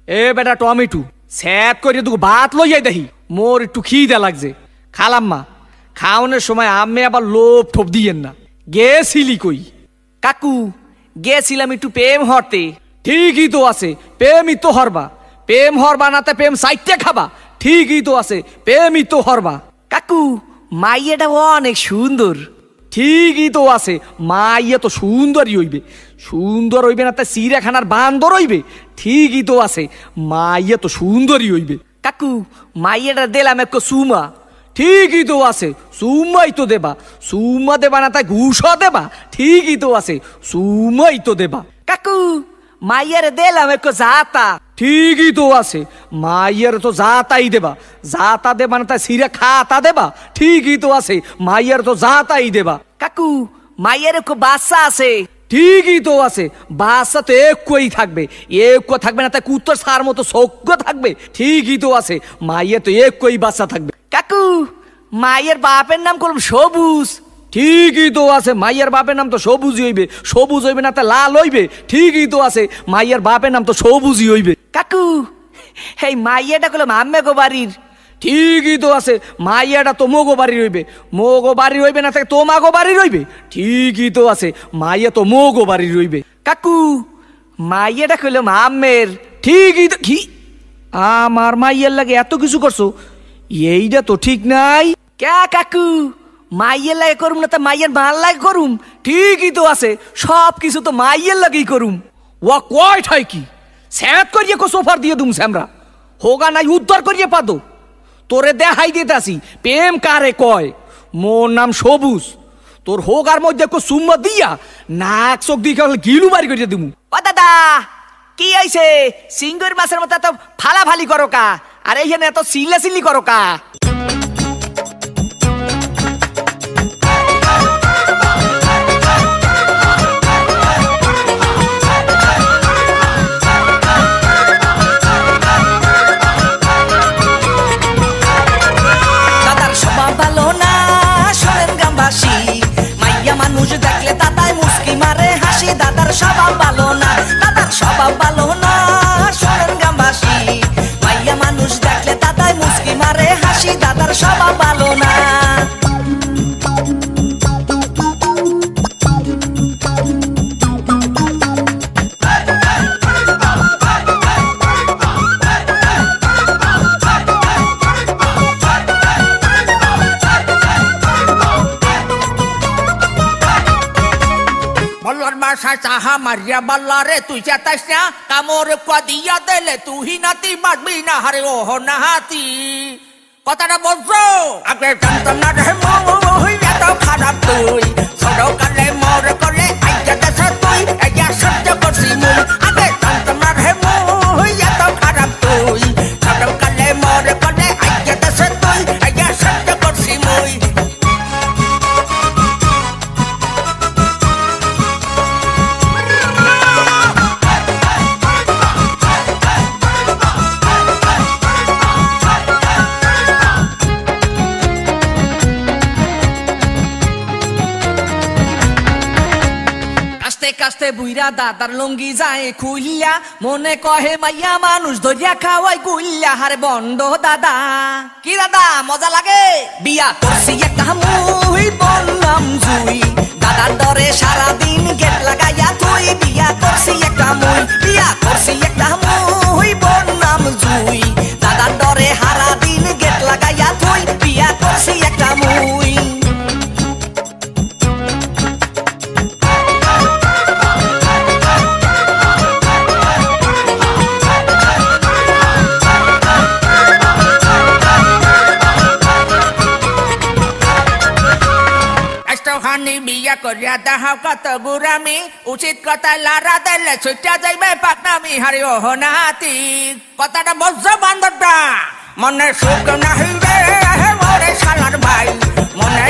এ বেটা টমেটো স্যাত করে তুই ভাত লইয়াই দেখি মোর একটু খিদে লাগছে। খালাম্মা খাওয়ানোর সময় আমি আবার লোভ ঠোপ দিয়েন না। গেছিলি কই? কাকু গেছিলাম একটু প্রেম হরতে। ঠিকই তো আছে, প্রেমই তো হরবা। প্রেম হরবা না তা প্রেম সাইটে খাবা। ঠিকই তো আছে, প্রেমই তো হরবা। কাকু মাইয়াটা অনেক সুন্দর। ঠিকই তো আছে, মাইয়া তো সুন্দরই হইবে। সুন্দর হইবে না তা চিড়িয়াখানার বান্দর হইবে? ঠিকই তো আছে, মাইয়া তো সুন্দরই হইবে। কাকু মাইয়াটা দিলাম এক সুমা। ঠিকই তো আছে, সুমাই তো দেবা। সুমা দেবা না তাই ঘুষও দেবা? ঠিকই তো আছে, সুমাই তো দেবা। কাকু মাইয়ারে দিলাম এক জাতা। ঠিকই তো আছে, মাইয়ার তো জাতাই দেবা। জাতা দেবা না তাই সিরা খাতা দেবা? ঠিকই তো আছে, মাইয়ার তো জাতাই দেবা। কাকু মাইয়ার এক বাচ্চা আছে। ঠিকই তো আছে, বাচ্চা তো একই থাকবে। একই থাকবে না তাই কুত্তর সার মতো সজ্ঞ থাকবে? ঠিকই তো আছে, মাইয়া তো একই বাচ্চা থাকবে। কাকু মাইয়ের বাপের নাম করলাম সবুজ। ঠিকই তো আছে, মাইয়ার বাপের নাম তো সবুজই হইবে। সবুজ হইবে না তা লাল হইবে? ঠিকই তো আছে, মাইয়ার বাপের নাম তো সবুজই হইবে। কাকু এই মাইয়াটা করলাম আম্মে গো বাড়ির। ঠিকই তো আছে, মাইয়াটা তো মোগো বাড়ি রইবে। মোগো বাড়ি রইবে না থাকে তোমাগো বাড়ি রইবে? ঠিকই তো আছে, মাইয়া তো মোগো বাড়ি রইবে। কাকু মাইয়াটা করলাম আম্মের। ঠিকই তো। কি আমার মাইয়ার লাগে এত কিছু করছো? এইটা তো ঠিক নাই। কে কাকু মাইয়ের লাগে করুম না তা মাইয়ের ভাল লাগে করুম? ঠিকই তো আছে, সব কিছু তো মাইয়ের লাগেই করুম। ওয়া কয় ঠাই কি স্যাত করিয়ে কো সোফার দিয়ে দুম স্যামরা হোগা নাই উদ্ধার করিয়ে পাদো। তোরে দেখাই দিতে আসি প্রেম কারে কয়। মোর নাম সবুজ। তোর হোগার মধ্যে কো সুম্মা দিয়া নাক চোখ দিয়ে গিলু বাড়ি করিয়ে দিমু। ও দাদা কি হইছে? সিঙ্গুর মাছের মতো এত ফালাফালি করো কা? আর এইখানে এত সিল্লাসিল্লি করো কা? দাদার স্বভাব ভালো না শোনেন গ্রামবাসী। মাইয়া মানুষ দেখলে দাদায় মুস্কি মারে হাসি। দাদার স্বভাব ভালো না, দাদার স্বভাব ভালো না শোনেন গ্রামবাসী। মাইয়া মানুষ দেখলে দাদায় মুস্কি মারে হাসি। দাদার স্বভাব ভালো না। বল্লার বাসায় চাহা মারিয়া বল্লারে তুই চেতাইস না। কামর কদিয়া দিলে তুই নাতি বাড়বি না হারে ওহ নাহাতি। কথাটা বলছো আগে জানতাম না রে মুই এত খারাপ তুই। ছোট কালে মোর করে আইয়া দেশে তুই আইয়া সহ্য করছি মুই। আগে জানতাম না রে মুই এত খারাপ তুই। ছোট কালে মোর করে আইয়া দেশে তুই আইয়া সহ্য করছি মুই। কাস্তে বুইরা দাদার লঙ্গি যায় খুইল্লা। মনে কহে মাইয়া মানুষ ধরিয়া খাওয়াই গুইল্লা। হারে বন্ড দাদা কি দাদা মজা লাগে? বিয়া করছি একটা মুই বললাম জুই। দাদার ডরে সারাদিন গেট লাগাইয়া তুই। বিয়া করছি একটা মুই, বিয়া করছি একটা মুই বললাম জুই। দাদার ডরে সারাদিন গেট লাগাইয়া তুই। বিয়া করছি একটা মুই। বিয়া করিয়া দেখাও কত গুরামি। উচিত কথা লারা দিলে ছুটিয়া যাইবে পাকনামি হারি ওহ নাতি। কথাটা বলছো বান্ধবটা মনে সুখ নাহি রে মরে শালার ভাই। মনে